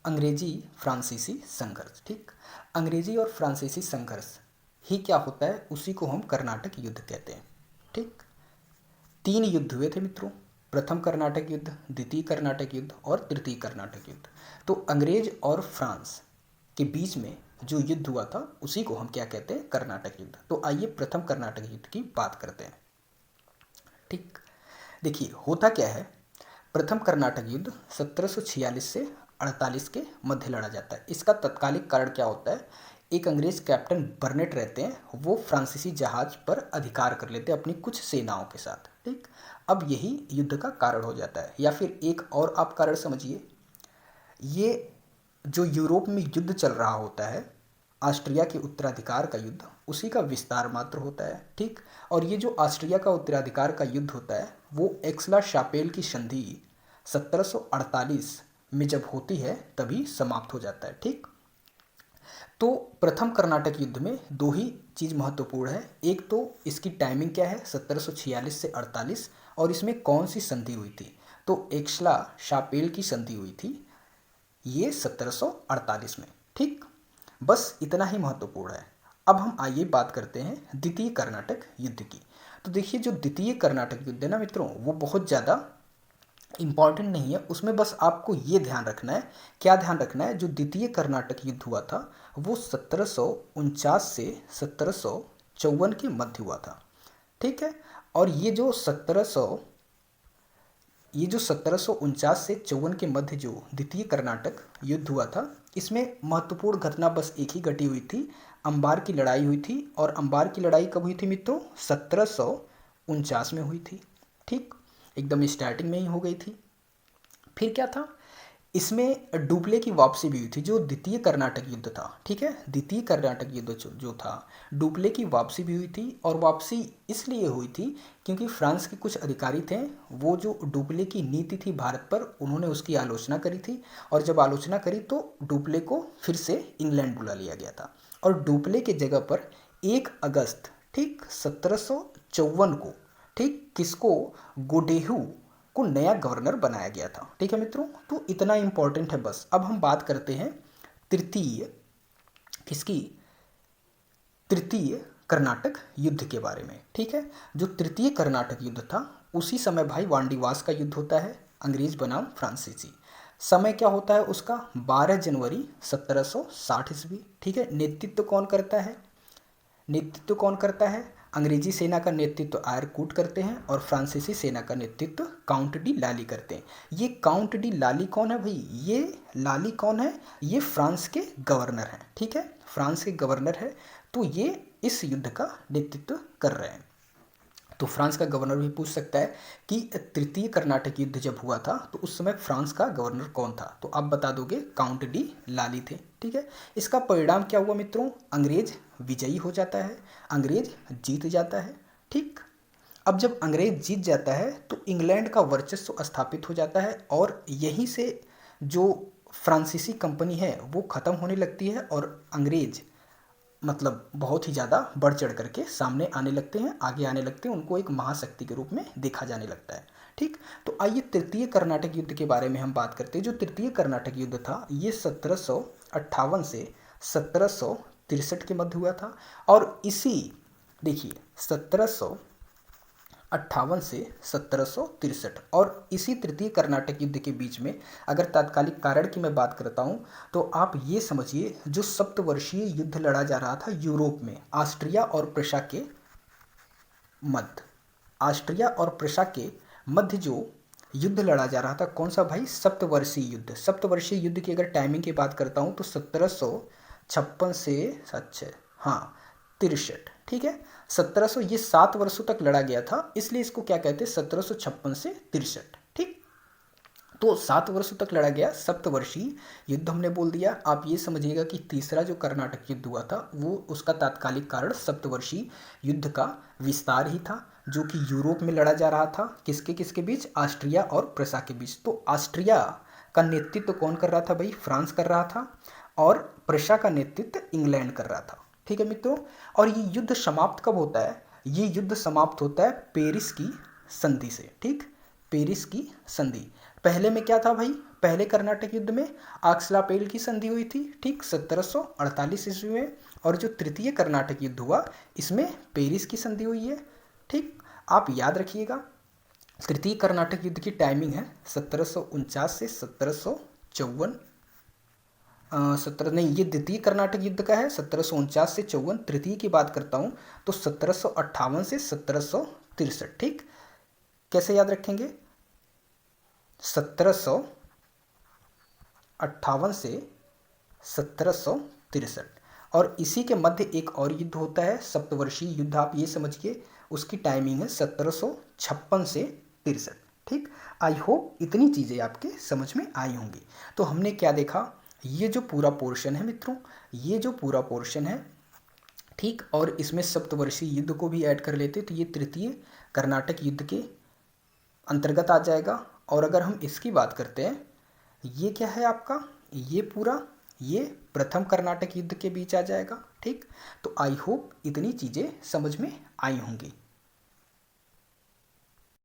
अंग्रेजी फ्रांसीसी संघर्ष। ठीक, अंग्रेजी और फ्रांसीसी संघर्ष ही क्या होता है, उसी को हम कर्नाटक युद्ध कहते हैं। ठीक, 3 युद्ध हुए थे मित्रों, प्रथम कर्नाटक युद्ध, द्वितीय कर्नाटक युद्ध और तृतीय कर्नाटक युद्ध। तो अंग्रेज और फ्रांस के बीच में जो युद्ध हुआ था उसी को हम क्या कहते हैं, कर्नाटक युद्ध। तो आइए प्रथम कर्नाटक युद्ध की बात करते हैं। ठीक, देखिए होता क्या है, प्रथम कर्नाटक युद्ध 1746 से 48 के मध्य लड़ा जाता है। इसका तत्कालिक कारण क्या होता है, एक अंग्रेज कैप्टन बर्नेट रहते हैं, वो फ्रांसीसी जहाज पर अधिकार कर लेते हैं अपनी कुछ सेनाओं के साथ। ठीक, अब यही युद्ध का कारण हो जाता है। या फिर एक और आप कारण समझिए, ये जो यूरोप में युद्ध चल रहा होता है, ऑस्ट्रिया के उत्तराधिकार का युद्ध, उसी का विस्तार मात्र होता है। ठीक, और ये जो ऑस्ट्रिया का उत्तराधिकार का युद्ध होता है वो एक्सला शापेल की संधि 1748 में जब होती है तभी समाप्त हो जाता है। ठीक, तो प्रथम कर्नाटक युद्ध में दो ही चीज़ महत्वपूर्ण है, एक तो इसकी टाइमिंग क्या है 1746 से 48, और इसमें कौन सी संधि हुई थी, तो एक्सला शापेल की संधि हुई थी ये 1748 में। ठीक, बस इतना ही महत्वपूर्ण है। अब हम आइए बात करते हैं द्वितीय कर्नाटक युद्ध की। तो देखिए जो द्वितीय कर्नाटक युद्ध है ना मित्रों, वो बहुत ज़्यादा इम्पॉर्टेंट नहीं है, उसमें बस आपको ये ध्यान रखना है, क्या ध्यान रखना है, जो द्वितीय कर्नाटक युद्ध हुआ था वो 1749 से 1754 के मध्य हुआ था। ठीक है, और ये जो 1749 से 54 के मध्य जो द्वितीय कर्नाटक युद्ध हुआ था, इसमें महत्वपूर्ण घटना बस एक ही घटी हुई थी, अंबार की लड़ाई हुई थी। और अंबार की लड़ाई कब हुई थी मित्रों, 1749 में हुई थी। ठीक, एकदम स्टार्टिंग में ही हो गई थी। फिर क्या था, इसमें डुप्ले की वापसी भी हुई थी, जो द्वितीय कर्नाटक युद्ध था। ठीक है, द्वितीय कर्नाटक युद्ध जो था, डुप्ले की वापसी भी हुई थी। और वापसी इसलिए हुई थी क्योंकि फ्रांस के कुछ अधिकारी थे, वो जो डुप्ले की नीति थी भारत पर, उन्होंने उसकी आलोचना करी थी। और जब आलोचना करी तो डुप्ले को फिर से इंग्लैंड बुला लिया गया था। और डुप्ले के जगह पर 1 अगस्त ठीक 1754 को, ठीक, किसको, गोडेहू को नया गवर्नर बनाया गया था। ठीक है मित्रों, तो इतना इंपॉर्टेंट है बस। अब हम बात करते हैं तृतीय किसकी, तृतीय कर्नाटक युद्ध के बारे में। ठीक है, जो तृतीय कर्नाटक युद्ध था उसी समय भाई वांडीवास का युद्ध होता है, अंग्रेज बनाम फ्रांसीसी। समय क्या होता है उसका, 12 जनवरी 1760 ईस्वी। ठीक है, नेतृत्व कौन करता है, नेतृत्व कौन करता है, अंग्रेजी सेना का नेतृत्व आयरकूट करते हैं और फ्रांसीसी सेना का नेतृत्व काउंट डी लाली करते हैं। ये काउंट डी लाली कौन है भाई, ये लाली कौन है, ये फ्रांस के गवर्नर हैं। ठीक है, फ्रांस के गवर्नर है, तो ये इस युद्ध का नेतृत्व कर रहे हैं। तो फ्रांस का गवर्नर भी पूछ सकता है कि तृतीय कर्नाटक युद्ध जब हुआ था तो उस समय फ्रांस का गवर्नर कौन था, तो आप बता दोगे काउंट डी लाली थे। ठीक है, इसका परिणाम क्या हुआ मित्रों, अंग्रेज विजयी हो जाता है, अंग्रेज जीत जाता है। ठीक, अब जब अंग्रेज जीत जाता है तो इंग्लैंड का वर्चस्व स्थापित हो जाता है, और यहीं से जो फ्रांसीसी कंपनी है वो ख़त्म होने लगती है, और अंग्रेज मतलब बहुत ही ज़्यादा बढ़ चढ़ करके सामने आने लगते हैं, आगे आने लगते हैं, उनको एक महाशक्ति के रूप में देखा जाने लगता है। ठीक, तो आइए तृतीय कर्नाटक युद्ध के बारे में हम बात करते हैं। जो तृतीय कर्नाटक युद्ध था ये 1758 से 1763 के मध्य हुआ था। और इसी देखिए 1758 से 1763 और इसी तृतीय कर्नाटक युद्ध के बीच में अगर तात्कालिक कारण की मैं बात करता हूं तो आप ये समझिए, जो सप्तवर्षीय युद्ध लड़ा जा रहा था यूरोप में ऑस्ट्रिया और प्रशा के मध्य, ऑस्ट्रिया और प्रशा के मध्य जो युद्ध लड़ा जा रहा था, कौन सा भाई, सप्तवर्षीय युद्ध। सप्तवर्षीय युद्ध की अगर टाइमिंग की बात करता हूँ तो 1756 से सच हाँ 63। ठीक है, 1700 ये 7 वर्षों तक लड़ा गया था, इसलिए इसको क्या कहते हैं, 1756 से 63। ठीक, तो 7 वर्षों तक लड़ा गया, सप्तवर्षीय युद्ध हमने बोल दिया। आप ये समझिएगा कि तीसरा जो कर्नाटक युद्ध हुआ था वो उसका तात्कालिक कारण सप्तवर्षीय युद्ध का विस्तार ही था, जो कि यूरोप में लड़ा जा रहा था, किसके किसके बीच, ऑस्ट्रिया और प्रशा के बीच। तो ऑस्ट्रिया का नेतृत्व कौन कर रहा था भाई, फ्रांस कर रहा था, और प्रशा का नेतृत्व इंग्लैंड कर रहा था। ठीक है मित्रों, और ये युद्ध समाप्त कब होता है, ये युद्ध समाप्त होता है पेरिस की संधि से। ठीक, पेरिस की संधि, पहले में क्या था भाई, पहले कर्नाटक युद्ध में आक्सलापेल की संधि हुई थी, ठीक 1748 ईस्वी में। और जो तृतीय कर्नाटक युद्ध हुआ इसमें पेरिस की संधि हुई है, ठीक। आप याद रखिएगा तृतीय कर्नाटक युद्ध की टाइमिंग है 1749 से 1754। 17 नहीं, ये द्वितीय कर्नाटक युद्ध का है 1749 से 54। तृतीय की बात करता हूँ तो 1758 से 1763, ठीक। कैसे याद रखेंगे? 1758 से 1763। और इसी के मध्य एक और युद्ध होता है सप्तवर्षीय युद्ध, आप ये समझिए उसकी टाइमिंग है 1756 से 63, ठीक। आई होप इतनी चीज़ें आपके समझ में आई होंगी। तो हमने क्या देखा, ये जो पूरा पोर्शन है मित्रों, ये जो पूरा पोर्शन है, ठीक, और इसमें सप्तवर्षीय युद्ध को भी ऐड कर लेते तो ये तृतीय कर्नाटक युद्ध के अंतर्गत आ जाएगा। और अगर हम इसकी बात करते हैं, ये क्या है आपका, ये पूरा ये प्रथम कर्नाटक युद्ध के बीच आ जाएगा, ठीक। तो आई होप इतनी चीज़ें समझ में आई होंगी।